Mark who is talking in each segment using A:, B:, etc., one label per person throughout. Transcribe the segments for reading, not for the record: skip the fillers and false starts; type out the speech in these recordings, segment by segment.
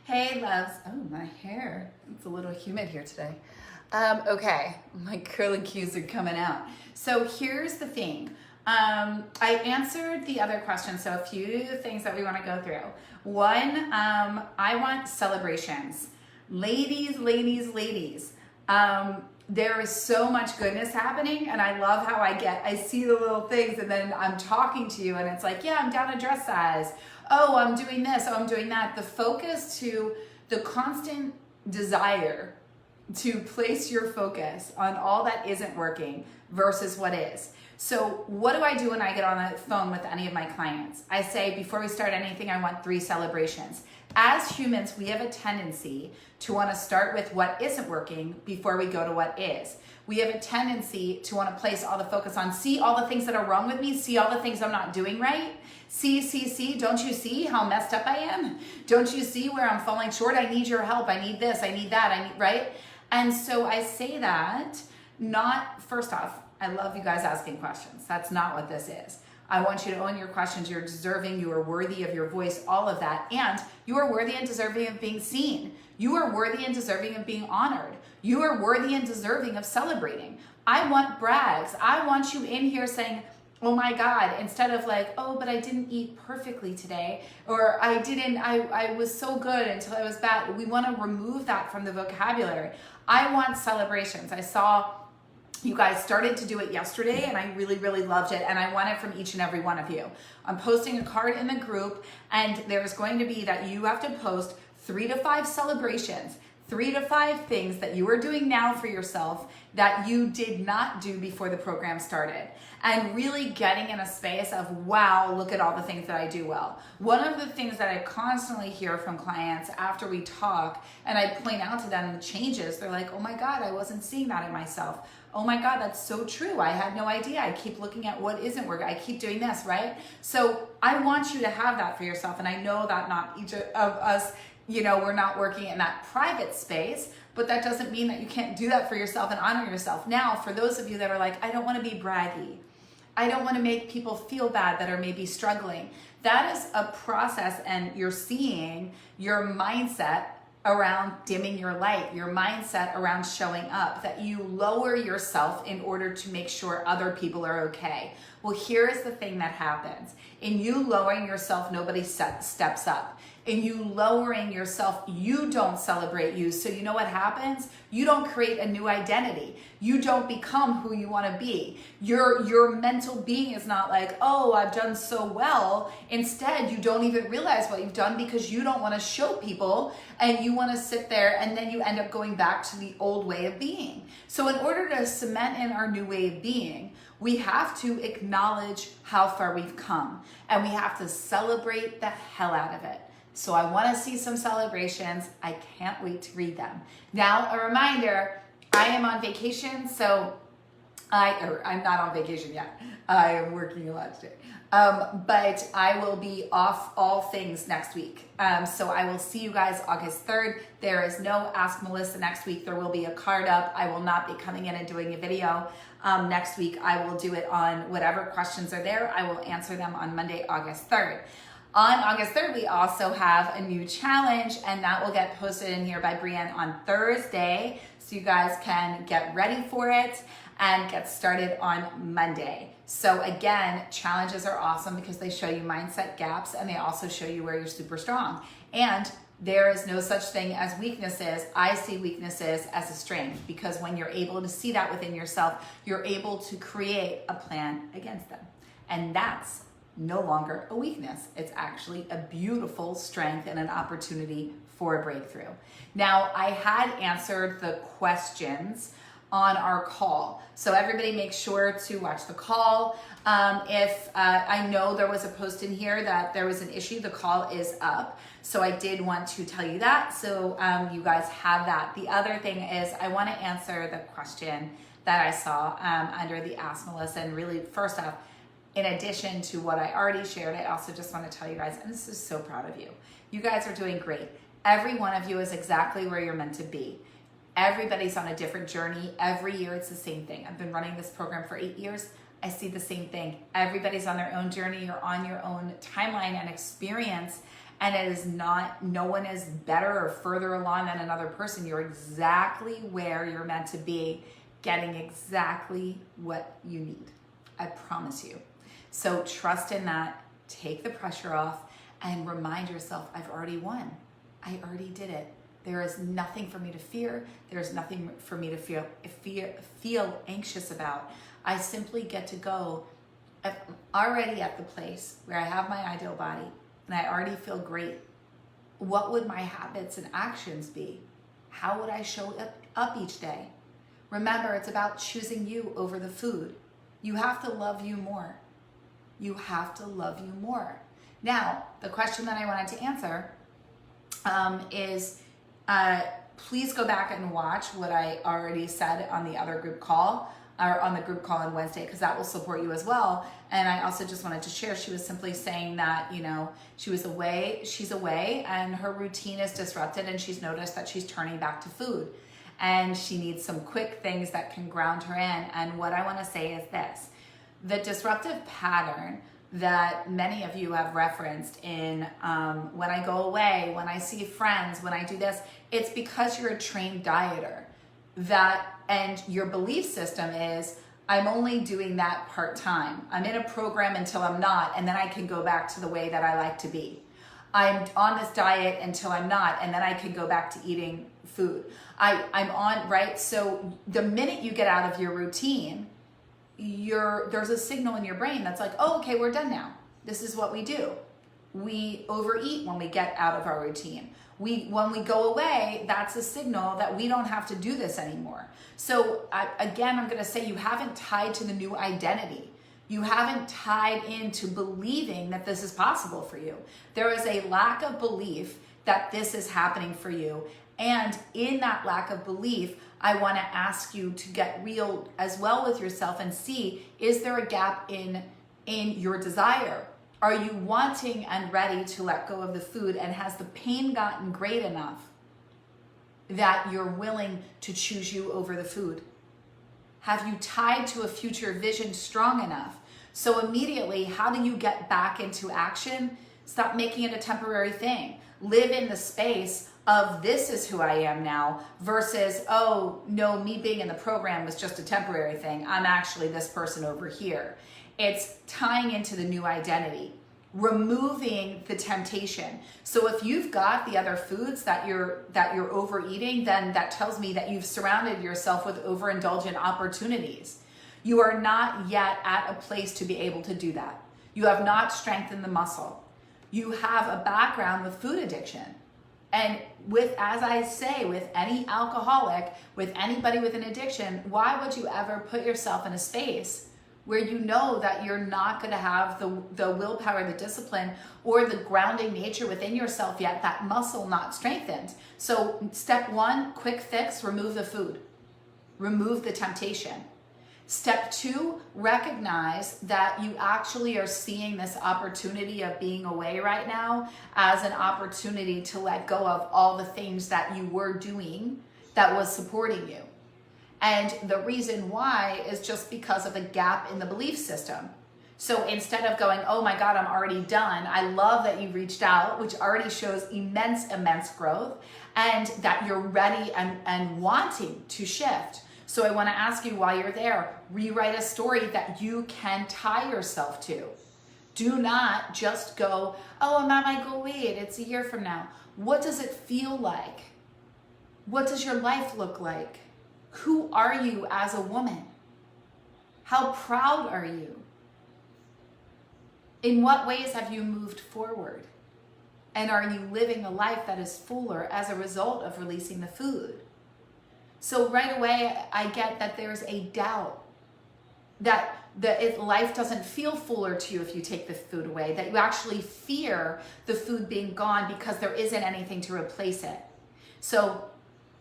A: Hey loves. Oh, my hair. It's a little humid here today. Okay, my curly cues are coming out. So here's the thing. I answered the other question, so a few things that we want to go through. One, I want celebrations. Ladies. There is so much goodness happening, and I love how I see the little things, and then I'm talking to you, and it's like, yeah, I'm down a dress size. Oh, I'm doing this. Oh, I'm doing that. The focus to the constant desire to place your focus on all that isn't working versus what is. So what do I do when I get on the phone with any of my clients? I say, before we start anything, I want 3 celebrations. As humans, we have a tendency to want to start with what isn't working before we go to what is. We have a tendency to want to place all the focus on, see all the things that are wrong with me, see all the things I'm not doing right. See, don't you see how messed up I am? Don't you see where I'm falling short? I need your help. I need this, I need that, right? And so I say that, not, first off, I love you guys asking questions. That's not what this is. I want you to own your questions. You're deserving. You are worthy of your voice, all of that. And you are worthy and deserving of being seen. You are worthy and deserving of being honored. You are worthy and deserving of celebrating. I want brags. I want you in here saying, oh my God, instead of like, oh, but I didn't eat perfectly today, or I was so good until I was bad. We want to remove that from the vocabulary. I want celebrations. I saw you guys started to do it yesterday, and I really loved it, and I want it from each and every one of you. I'm posting a card in the group, and there's going to be that you have to post 3 to 5 celebrations, 3 to 5 things that you are doing now for yourself that you did not do before the program started. And really getting in a space of, wow, look at all the things that I do well. One of the things that I constantly hear from clients after we talk, and I point out to them the changes, they're like, oh my God, I wasn't seeing that in myself. Oh my God, that's so true. I had no idea. I keep looking at what isn't working. I keep doing this, right? So I want you to have that for yourself. And I know that not each of us, we're not working in that private space, but that doesn't mean that you can't do that for yourself and honor yourself. Now, for those of you that are like, I don't want to be braggy. I don't want to make people feel bad that are maybe struggling. That is a process, and you're seeing your mindset around dimming your light, your mindset around showing up, that you lower yourself in order to make sure other people are okay. Well, here's the thing that happens. In you lowering yourself, nobody steps up. In you lowering yourself, you don't celebrate you. So you know what happens? You don't create a new identity. You don't become who you want to be. Your mental being is not like, oh, I've done so well. Instead, you don't even realize what you've done because you don't want to show people, and you want to sit there, and then you end up going back to the old way of being. So in order to cement in our new way of being, we have to acknowledge how far we've come, and we have to celebrate the hell out of it. So I want to see some celebrations. I can't wait to read them. Now, a reminder, I am on vacation, so I'm not on vacation yet. I am working a lot today. But I will be off all things next week. So I will see you guys August 3rd. There is no Ask Melissa next week. There will be a card up. I will not be coming in and doing a video. Next week, I will do it on whatever questions are there. I will answer them on Monday, August 3rd. On August 3rd, we also have a new challenge, and that will get posted in here by Brienne on Thursday, so you guys can get ready for it and get started on Monday. So again, challenges are awesome because they show you mindset gaps, and they also show you where you're super strong. And there is no such thing as weaknesses. I see weaknesses as a strength, because when you're able to see that within yourself, you're able to create a plan against them. And that's no longer a weakness. It's actually a beautiful strength and an opportunity for a breakthrough. Now, I had answered the questions on our call, so everybody make sure to watch the call. If I know there was a post in here that there was an issue, the call is up. So I did want to tell you that, so you guys have that. The other thing is, I want to answer the question that I saw under the Ask Melissa, and really, first off, in addition to what I already shared, I also just want to tell you guys, and this is so proud of you. You guys are doing great. Every one of you is exactly where you're meant to be. Everybody's on a different journey. Every year it's the same thing. I've been running this program for 8 years. I see the same thing. Everybody's on their own journey. You're on your own timeline and experience. And it is not, no one is better or further along than another person. You're exactly where you're meant to be, getting exactly what you need. I promise you. So trust in that, take the pressure off, and remind yourself, I've already won. I already did it. There is nothing for me to fear. There's nothing for me to feel anxious about. I simply get to go. I'm already at the place where I have my ideal body and I already feel great. What would my habits and actions be? How would I show up each day? Remember, it's about choosing you over the food. You have to love you more. You have to love you more. Now, the question that I wanted to answer is, please go back and watch what I already said on the other group call, or on the group call on Wednesday, because that will support you as well. And I also just wanted to share, she was simply saying that, you know, she's away and her routine is disrupted, and she's noticed that she's turning back to food. And she needs some quick things that can ground her in. And what I want to say is this: the disruptive pattern that many of you have referenced in when I go away, when I see friends, when I do this, it's because you're a trained dieter. And your belief system is, I'm only doing that part-time. I'm in a program until I'm not, and then I can go back to the way that I like to be. I'm on this diet until I'm not, and then I can go back to eating food. I'm on, right? So the minute you get out of your routine, there's a signal in your brain that's like, oh, okay, we're done now. This is what we do. We overeat when we get out of our routine. When we go away, that's a signal that we don't have to do this anymore. So again, I'm going to say, you haven't tied to the new identity. You haven't tied into believing that this is possible for you. There is a lack of belief that this is happening for you. And in that lack of belief, I want to ask you to get real as well with yourself and see, is there a gap in your desire? Are you wanting and ready to let go of the food, and has the pain gotten great enough that you're willing to choose you over the food? Have you tied to a future vision strong enough? So immediately, how do you get back into action? Stop making it a temporary thing. Live in the space of, this is who I am now, versus, oh no, me being in the program was just a temporary thing. I'm actually this person over here. It's tying into the new identity, removing the temptation. So if you've got the other foods that you're overeating, then that tells me that you've surrounded yourself with overindulgent opportunities. You are not yet at a place to be able to do that. You have not strengthened the muscle. You have a background with food addiction. And as I say, with any alcoholic, with anybody with an addiction, why would you ever put yourself in a space where you know that you're not going to have the willpower, the discipline, or the grounding nature within yourself yet, that muscle not strengthened? So step one, quick fix, remove the food. Remove the temptation. Step two, recognize that you actually are seeing this opportunity of being away right now as an opportunity to let go of all the things that you were doing that was supporting you. And the reason why is just because of a gap in the belief system. So instead of going, oh my God, I'm already done, I love that you reached out, which already shows immense growth, and that you're ready and wanting to shift. So I want to ask you, while you're there, rewrite a story that you can tie yourself to. Do not just go, oh, I'm at my goal weight, it's a year from now. What does it feel like? What does your life look like? Who are you as a woman? How proud are you? In what ways have you moved forward? And are you living a life that is fuller as a result of releasing the food? So right away, I get that there's a doubt that life doesn't feel fuller to you if you take the food away, that you actually fear the food being gone because there isn't anything to replace it. So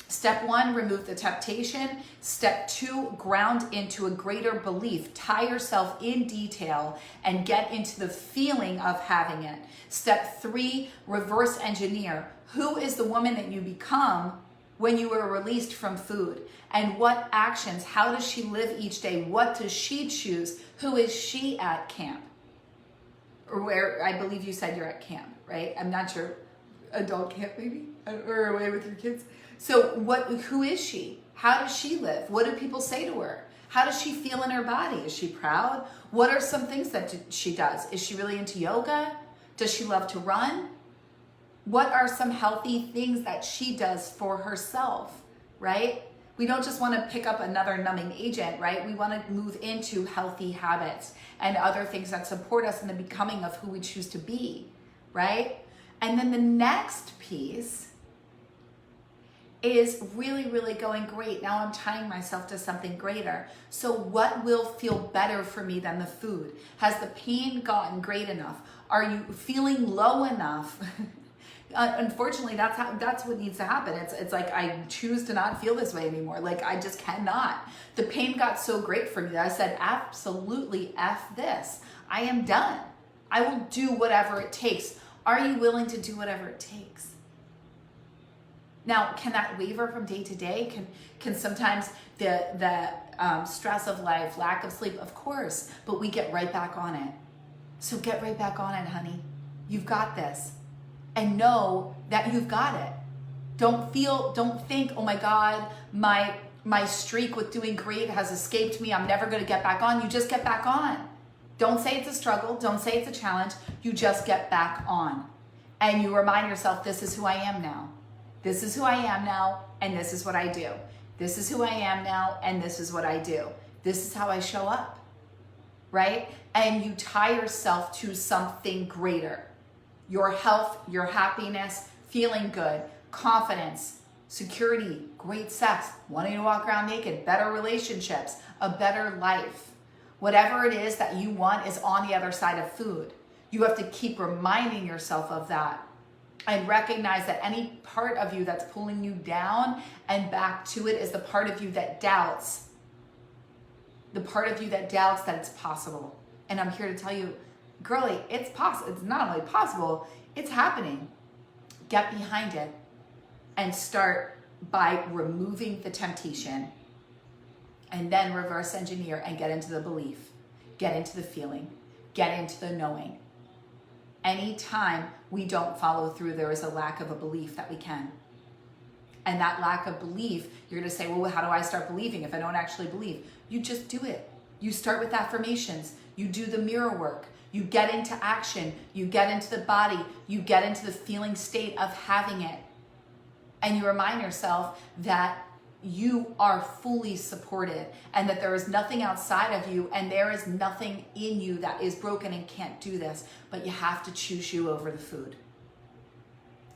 A: step one, remove the temptation. Step two, ground into a greater belief. Tie yourself in detail and get into the feeling of having it. Step three, reverse engineer. Who is the woman that you become when you were released from food? And what actions, how does she live each day? What does she choose? Who is she at camp? Or where, I believe you said you're at camp. right? I'm not sure, adult camp maybe, or away with your kids. So who is she? How does she live? What do people say to her? How does she feel in her body? Is she proud? What are some things that she does? Is she really into yoga? Does she love to run? What are some healthy things that she does for herself, right? We don't just want to pick up another numbing agent, right? We want to move into healthy habits and other things that support us in the becoming of who we choose to be, right? And then the next piece is really, really going, great. Now I'm tying myself to something greater. So what will feel better for me than the food? Has the pain gotten great enough? Are you feeling low enough? Unfortunately, that's what needs to happen. It's like I choose to not feel this way anymore. Like I just cannot. The pain got so great for me that I said, absolutely F this. I am done. I will do whatever it takes. Are you willing to do whatever it takes? Now, can that waver from day to day? Can sometimes the stress of life, lack of sleep, of course, but we get right back on it. So get right back on it, honey. You've got this. And know that you've got it. Don't think, oh my God, my streak with doing great has escaped me. I'm never gonna get back on. You just get back on. Don't say it's a struggle. Don't say it's a challenge. You just get back on. And you remind yourself, this is who I am now. This is who I am now, and this is what I do. This is who I am now, and this is what I do. This is how I show up, right? And you tie yourself to something greater. Your health, your happiness, feeling good, confidence, security, great sex, wanting to walk around naked, better relationships, a better life. Whatever it is that you want is on the other side of food. You have to keep reminding yourself of that and recognize that any part of you that's pulling you down and back to it is the part of you that doubts. The part of you that doubts that it's possible. And I'm here to tell you, girlie, it's possible. It's not only possible, it's happening. Get behind it and start by removing the temptation and then reverse engineer and get into the belief, get into the feeling, get into the knowing. Anytime we don't follow through, there is a lack of a belief that we can. And that lack of belief, you're going to say, well, how do I start believing if I don't actually believe? You just do it. You start with affirmations. You do the mirror work. You get into action. You get into the body. You get into the feeling state of having it. And you remind yourself that you are fully supported and that there is nothing outside of you and there is nothing in you that is broken and can't do this, but you have to choose you over the food.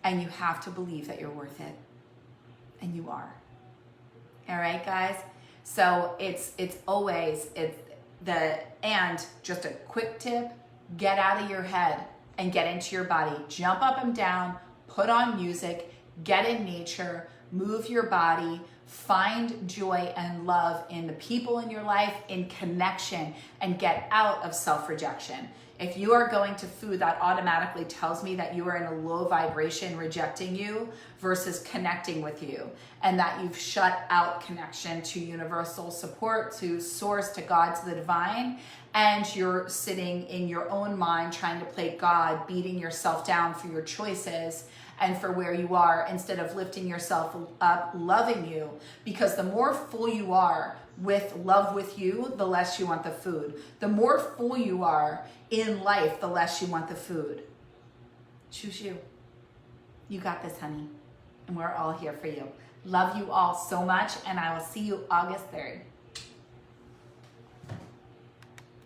A: And you have to believe that you're worth it. And you are. All right, guys? So it's just a quick tip, get out of your head and get into your body. Jump up and down, put on music, get in nature, move your body, find joy and love in the people in your life, in connection, and get out of self-rejection. If you are going to food, that automatically tells me that you are in a low vibration rejecting you versus connecting with you, and that you've shut out connection to universal support, to source, to God, to the divine, and you're sitting in your own mind trying to play God, beating yourself down for your choices and for where you are instead of lifting yourself up, loving you. Because the more full you are with love with you, the less you want the food. The more full you are in life, the less you want the food. Choose you. You got this, honey. And we're all here for you. Love you all so much, and I will see you August 3rd.